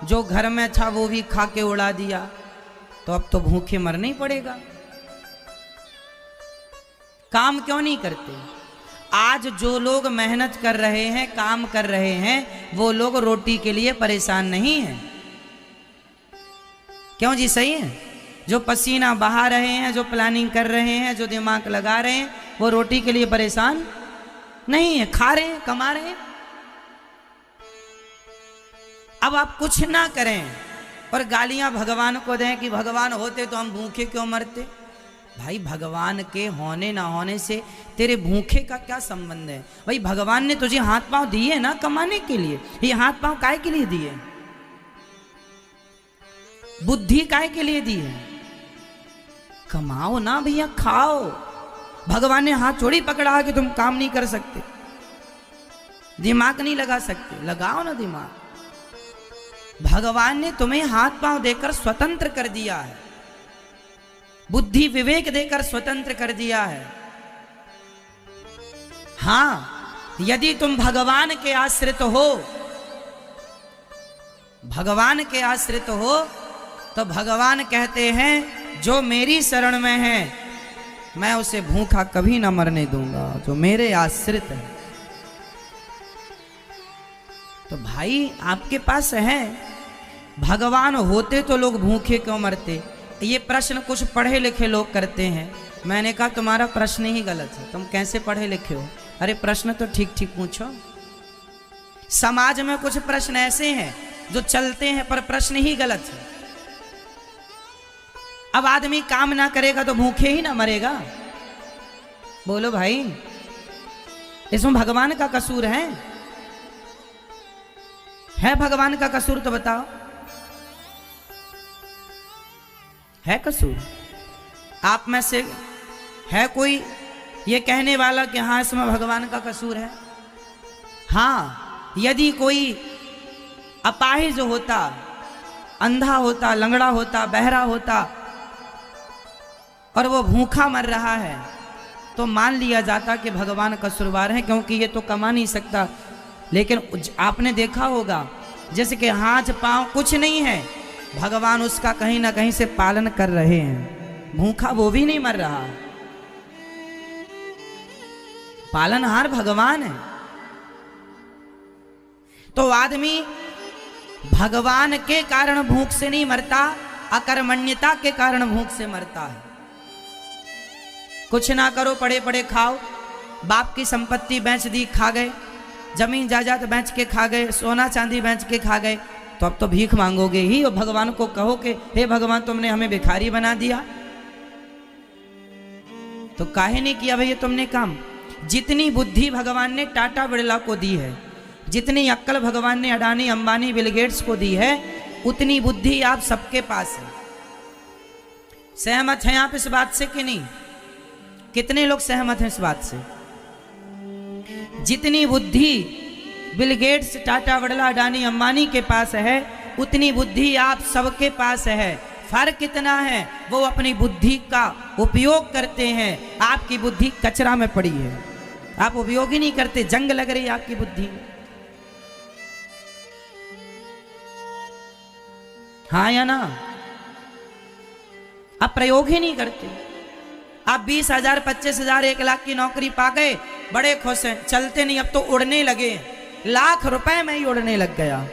जो घर में था वो भी खा के उड़ा दिया, तो अब तो भूखे मरना ही पड़ेगा। काम क्यों नहीं करते? आज जो लोग मेहनत कर रहे हैं, काम कर रहे हैं, वो लोग रोटी के लिए परेशान नहीं हैं। क्यों जी? सही है। जो पसीना बहा रहे हैं, जो प्लानिंग कर रहे हैं, जो दिमाग लगा रहे हैं, वो रोटी के लिए परेशान नहीं है, खा रहे हैं, कमा रहे हैं। अब आप कुछ ना करें और गालियां भगवान को दें कि भगवान होते तो हम भूखे क्यों मरते। भाई भगवान के होने ना होने से तेरे भूखे का क्या संबंध है? भाई भगवान ने तुझे हाथ पांव दिए ना कमाने के लिए। ये हाथ पांव काय के लिए दिए? बुद्धि काय के लिए दी है? कमाओ ना भैया, खाओ। भगवान ने हाथ थोड़ी पकड़ा कि तुम काम नहीं कर सकते, दिमाग नहीं लगा सकते। लगाओ ना दिमाग। भगवान ने तुम्हें हाथ पांव देकर स्वतंत्र कर दिया है, बुद्धि विवेक देकर स्वतंत्र कर दिया है। हां, यदि तुम भगवान के आश्रित हो, भगवान के आश्रित हो, तो भगवान कहते हैं जो मेरी शरण में है मैं उसे भूखा कभी ना मरने दूंगा, जो मेरे आश्रित है। तो भाई आपके पास है, भगवान होते तो लोग भूखे क्यों मरते। ये प्रश्न कुछ पढ़े लिखे लोग करते हैं। मैंने कहा तुम्हारा प्रश्न ही गलत है, तुम कैसे पढ़े लिखे हो? अरे प्रश्न तो ठीक ठीक पूछो। समाज में कुछ प्रश्न ऐसे हैं जो चलते हैं पर प्रश्न ही गलत है। अब आदमी काम ना करेगा तो भूखे ही ना मरेगा। बोलो भाई, इसमें भगवान का कसूर है? भगवान का कसूर तो बताओ, है कसूर? आप में से है कोई ये कहने वाला कि हाँ इसमें भगवान का कसूर है? हाँ, यदि कोई अपाहिज होता, अंधा होता, लंगड़ा होता, बहरा होता और वो भूखा मर रहा है तो मान लिया जाता कि भगवान कसूरवार है, क्योंकि ये तो कमा नहीं सकता। लेकिन आपने देखा होगा जैसे कि हाथ पांव कुछ नहीं है, भगवान उसका कहीं ना कहीं से पालन कर रहे हैं। भूखा वो भी नहीं मर रहा, पालनहार भगवान है। तो आदमी भगवान के कारण भूख से नहीं मरता, अकर्मण्यता के कारण भूख से मरता है। कुछ ना करो, पड़े पड़े खाओ, बाप की संपत्ति बेच दी, खा गए, जमीन जायदाद बेच के खा गए, सोना चांदी बेच के खा गए, तो अब तो भीख मांगोगे ही और भगवान को कहो कि हे भगवान तुमने हमें भिखारी बना दिया। तो काहे नहीं किया भैया तुमने काम? जितनी बुद्धि भगवान ने टाटा बिरला को दी है, जितनी अक्ल भगवान ने अडानी अंबानी बिल गेट्स को दी है, उतनी बुद्धि आप सबके पास है। सहमत हैं आप इस बात से कि नहीं? कितने लोग सहमत हैं इस बात से? जितनी बुद्धि बिल गेट्स, टाटा बिरला, अडानी अंबानी के पास है, उतनी बुद्धि आप सबके पास है। फर्क कितना है? वो अपनी बुद्धि का उपयोग करते हैं, आपकी बुद्धि कचरा में पड़ी है, आप उपयोग ही नहीं करते, जंग लग रही है आपकी बुद्धि में। हाँ या ना? आप प्रयोग ही नहीं करते। आप 20,000, 25,000, 1 लाख की नौकरी पा गए, बड़े खुश हैं, चलते नहीं, अब तो उड़ने लगे, लाख रुपए में ही उड़ने लग गया।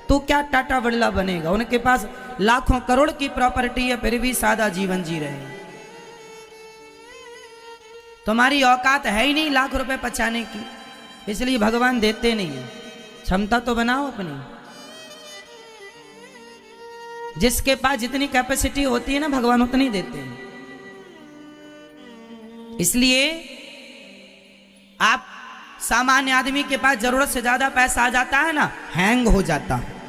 तो क्या टाटा बिरला बनेगा? उनके पास लाखों करोड़ की प्रॉपर्टी है, फिर भी सादा जीवन जी रहे हैं। तुम्हारी औकात है ही नहीं लाख रुपए बचाने की, इसलिए भगवान देते नहीं है। क्षमता तो बनाओ अपनी। जिसके पास जितनी कैपेसिटी होती है ना, भगवान उतनी देते हैं। इसलिए आप सामान्य आदमी के पास जरूरत से ज्यादा पैसा आ जाता है ना, हैंग हो जाता है,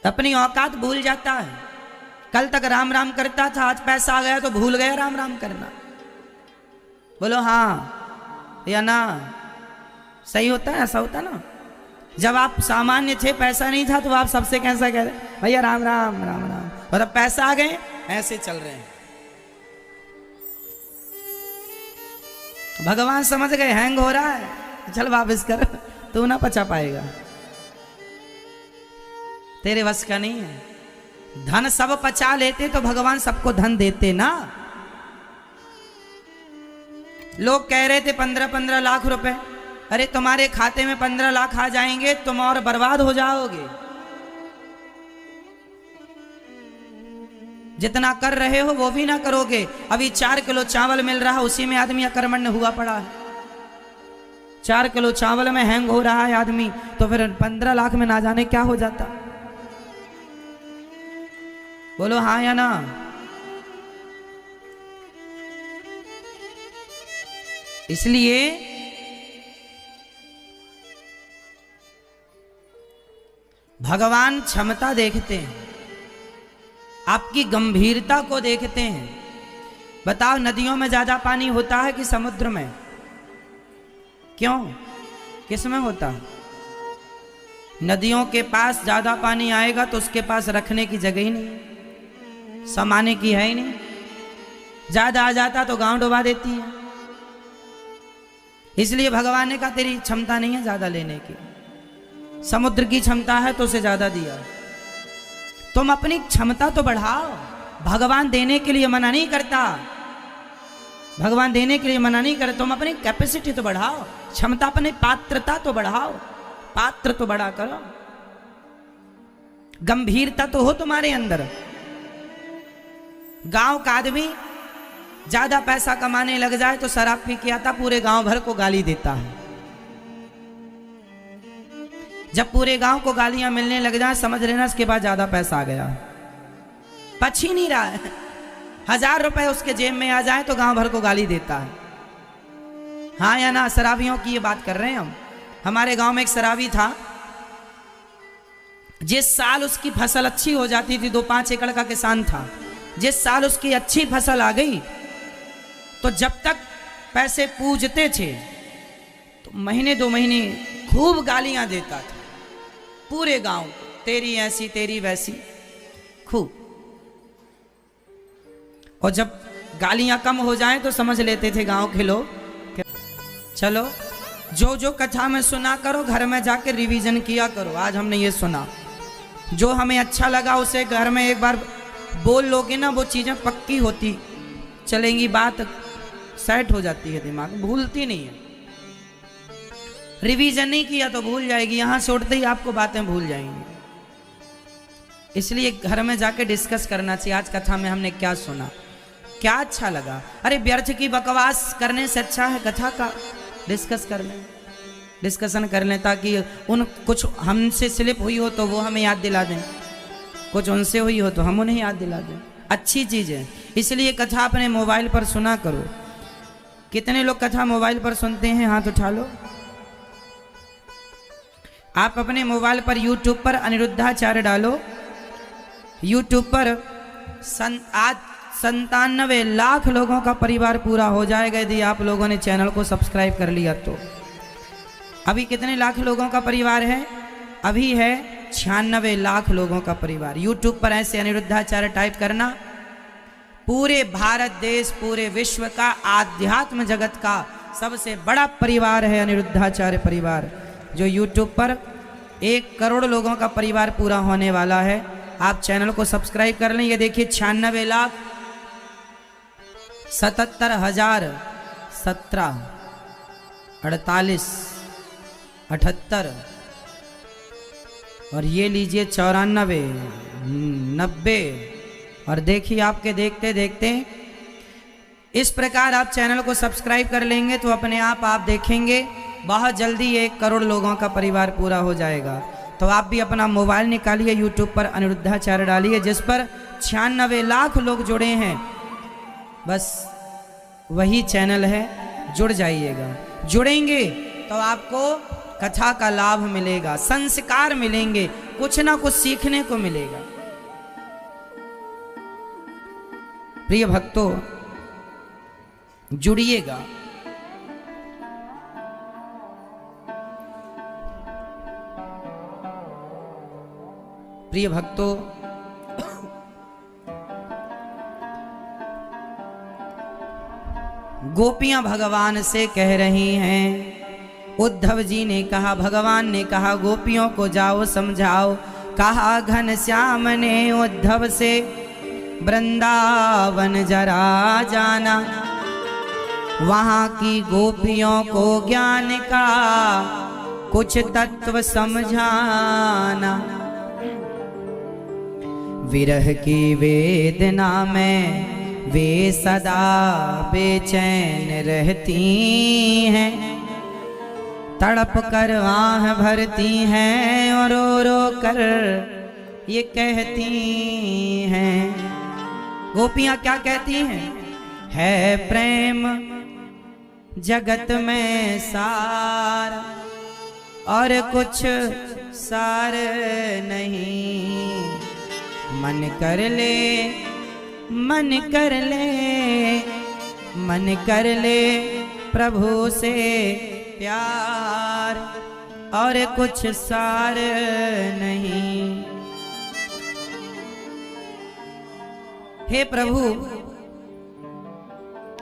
अपनी औकात भूल जाता है। कल तक राम राम करता था, आज पैसा आ गया तो भूल गया राम राम करना। बोलो हाँ या ना? सही होता है, ऐसा होता ना? जब आप सामान्य थे, पैसा नहीं था, तो आप सबसे कैसा कह रहे भैया राम राम राम राम, और अब पैसा आ गए ऐसे चल रहे हैं। भगवान समझ गए हैंग हो रहा है, चल वापस कर, तू ना पचा पाएगा, तेरे वश का नहीं है। धन सब पचा लेते तो भगवान सबको धन देते ना। लोग कह रहे थे 15-15 लाख रुपए, अरे तुम्हारे खाते में 15 लाख आ जाएंगे, तुम और बर्बाद हो जाओगे। जितना कर रहे हो वो भी ना करोगे। अभी 4 किलो चावल मिल रहा है, उसी में आदमी अकर्मण्य हुआ पड़ा है। 4 किलो चावल में हैंग हो रहा है आदमी, तो फिर 15 लाख में ना जाने क्या हो जाता। बोलो हाँ या ना? इसलिए भगवान क्षमता देखते हैं, आपकी गंभीरता को देखते हैं। बताओ, नदियों में ज्यादा पानी होता है कि समुद्र में? क्यों? किस में होता है? नदियों के पास ज्यादा पानी आएगा तो उसके पास रखने की जगह ही नहीं, समाने की है ही नहीं। ज्यादा आ जाता तो गांव डुबा देती है। इसलिए भगवान ने कहा तेरी क्षमता नहीं है ज्यादा लेने की, समुद्र की क्षमता है तो उसे ज्यादा दिया। तुम अपनी क्षमता तो बढ़ाओ। भगवान देने के लिए मना नहीं करता, भगवान देने के लिए मना नहीं करता। तुम अपनी कैपेसिटी तो बढ़ाओ, क्षमता, अपनी पात्रता तो बढ़ाओ, पात्र तो बड़ा करो, गंभीरता तो हो तुम्हारे अंदर। गांव का आदमी ज्यादा पैसा कमाने लग जाए तो शराब पी के आता, पूरे गांव भर को गाली देता है। जब पूरे गांव को गालियां मिलने लग जाए, समझ लेना इसके बाद ज्यादा पैसा आ गया। पच ही नहीं रहा है, 1000 रुपए उसके जेब में आ जाए तो गांव भर को गाली देता है। हाँ या ना? शराबियों की ये बात कर रहे हैं हम। हमारे गांव में एक शराबी था, जिस साल उसकी फसल अच्छी हो जाती थी, 2-5 एकड़ का किसान था, जिस साल उसकी अच्छी फसल आ गई तो जब तक पैसे पूजते थे तो महीने 2 महीने खूब गालियां देता था पूरे गांव को, तेरी ऐसी तेरी वैसी, खूब। और जब गालियां कम हो जाएं तो समझ लेते थे गांव के लोग, चलो जो जो कथा में सुना करो घर में जाकर रिवीजन किया करो। आज हमने ये सुना, जो हमें अच्छा लगा उसे घर में एक बार बोल लोगे ना, वो चीजें पक्की होती चलेंगी, बात सेट हो जाती है, दिमाग भूलती नहीं है। रिवीजन नहीं किया तो भूल जाएगी, यहां से उठते ही आपको बातें भूल जाएंगी। इसलिए घर में जाके डिस्कस करना चाहिए, आज कथा में हमने क्या सुना, क्या अच्छा लगा। अरे व्यर्थ की बकवास करने से अच्छा है कथा का डिस्कस कर लें, डिस्कशन कर लें, ताकि उन कुछ हमसे स्लिप हुई हो तो वो हमें याद दिला दें, कुछ उनसे हुई हो तो हम उन्हें याद दिला दें। अच्छी चीज़ है, इसलिए कथा अपने मोबाइल पर सुना करो। कितने लोग कथा मोबाइल पर सुनते हैं, हाथ उठा लो। आप अपने मोबाइल पर यूट्यूब पर अनिरुद्धाचार्य डालो, यूट्यूब पर आज 97 लाख लोगों का परिवार पूरा हो जाएगा यदि आप लोगों ने चैनल को सब्सक्राइब कर लिया तो। अभी कितने लाख लोगों का परिवार है? अभी है 96 लाख लोगों का परिवार। यूट्यूब पर ऐसे अनिरुद्धाचार्य टाइप करना, पूरे भारत देश पूरे विश्व का आध्यात्म जगत का सबसे बड़ा परिवार है अनिरुद्धाचार्य परिवार, जो यूट्यूब पर 1 करोड़ लोगों का परिवार पूरा होने वाला है। आप चैनल को सब्सक्राइब कर लें। ये देखिए 96,77,017 48 78 और ये लीजिए 94 90 और देखिए आपके देखते देखते इस प्रकार आप चैनल को सब्सक्राइब कर लेंगे तो अपने आप देखेंगे बहुत जल्दी 1 करोड़ लोगों का परिवार पूरा हो जाएगा। तो आप भी अपना मोबाइल निकालिए, यूट्यूब पर अनिरुद्धाचार्य डालिए, जिस पर 96 लाख लोग जुड़े हैं, बस वही चैनल है, जुड़ जाइएगा। जुड़ेंगे तो आपको कथा का लाभ मिलेगा, संस्कार मिलेंगे, कुछ ना कुछ सीखने को मिलेगा। प्रिय भक्तों, जुड़िएगा। प्रिय भक्तों, गोपियां भगवान से कह रही हैं, उद्धव जी ने कहा, भगवान ने कहा गोपियों को जाओ समझाओ। कहा घनश्याम ने उद्धव से वृंदावन जरा जाना, वहां की गोपियों को ज्ञान का कुछ तत्व समझाना। विरह की वेदना में वे सदा बेचैन रहती हैं, तड़प कर आह भरती हैं और रो रो कर ये कहती हैं। गोपियां क्या कहती हैं? है प्रेम जगत में सार और कुछ सार नहीं, मन कर ले मन कर ले मन कर ले प्रभु से प्यार और कुछ सार नहीं। हे प्रभु,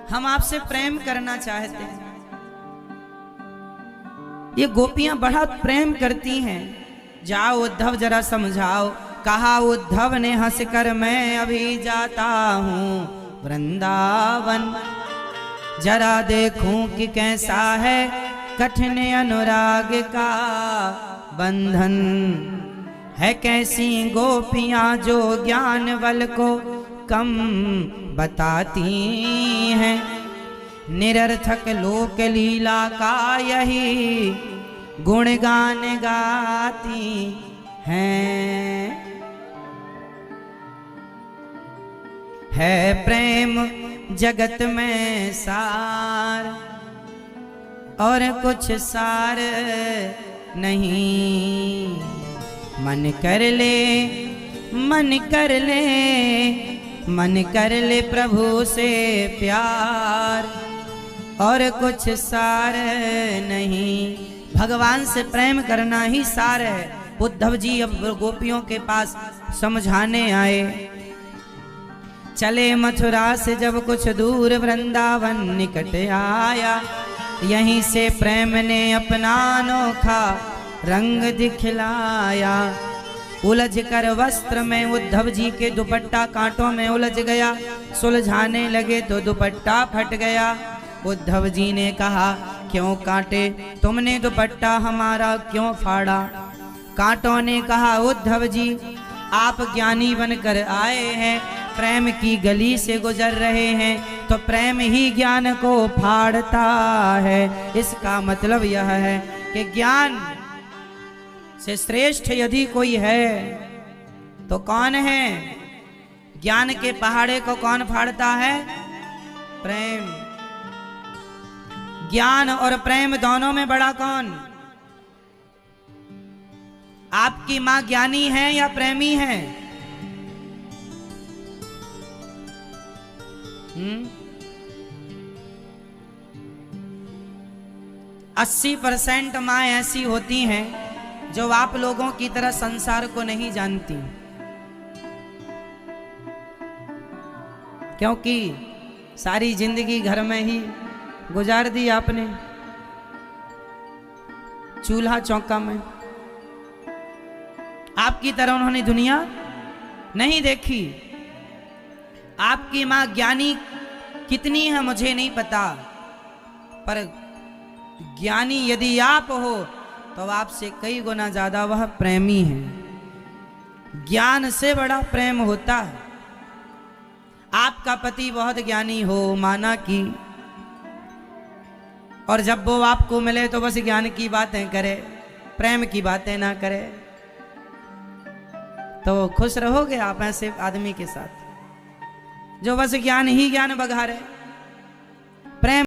हम आपसे प्रेम करना चाहते हैं। ये गोपियां बड़ा प्रेम करती हैं। जाओ उद्धव जरा समझाओ। कहा उद्धव ने हंसकर, मैं अभी जाता हूँ वृंदावन, जरा देखूं कि कैसा है कठिन अनुराग का बंधन। है कैसी गोपियां जो ज्ञान बल को कम बताती हैं, निरर्थक लोक लीला का यही गुणगान गाती हैं। है प्रेम जगत में सार और कुछ सार नहीं, मन कर ले मन कर ले मन कर ले प्रभु से प्यार और कुछ सार नहीं। भगवान से प्रेम करना ही सार है। उद्धव जी अब गोपियों के पास समझाने आए। चले मथुरा से जब कुछ दूर वृंदावन निकट आया, यहीं से प्रेम ने अपना अनोखा रंग दिखलाया। उलझ कर वस्त्र में उद्धव जी के दुपट्टा कांटों में उलझ गया, सुलझाने लगे तो दुपट्टा फट गया। उद्धव जी ने कहा, क्यों काटे तुमने दुपट्टा हमारा क्यों फाड़ा? कांटों ने कहा, उद्धव जी आप ज्ञानी बनकर आए हैं, प्रेम की गली से गुजर रहे हैं, तो प्रेम ही ज्ञान को फाड़ता है। इसका मतलब यह है कि ज्ञान से श्रेष्ठ यदि कोई है तो कौन है? ज्ञान के पहाड़े को कौन फाड़ता है? प्रेम। ज्ञान और प्रेम दोनों में बड़ा कौन? आपकी मां ज्ञानी है या प्रेमी है? 80% मां ऐसी होती हैं जो आप लोगों की तरह संसार को नहीं जानती, क्योंकि सारी जिंदगी घर में ही गुजार दी आपने, चूल्हा चौका में। आपकी तरह उन्होंने दुनिया नहीं देखी। आपकी मां ज्ञानी कितनी है मुझे नहीं पता, पर ज्ञानी यदि आप हो तो आपसे कई गुना ज्यादा वह प्रेमी है। ज्ञान से बड़ा प्रेम होता है। आपका पति बहुत ज्ञानी हो, माना कि, और जब वो आपको मिले तो बस ज्ञान की बातें करे, प्रेम की बातें ना करे, तो खुश रहोगे आप ऐसे आदमी के साथ जो बस ज्ञान ही ज्ञान बघारे? प्रेम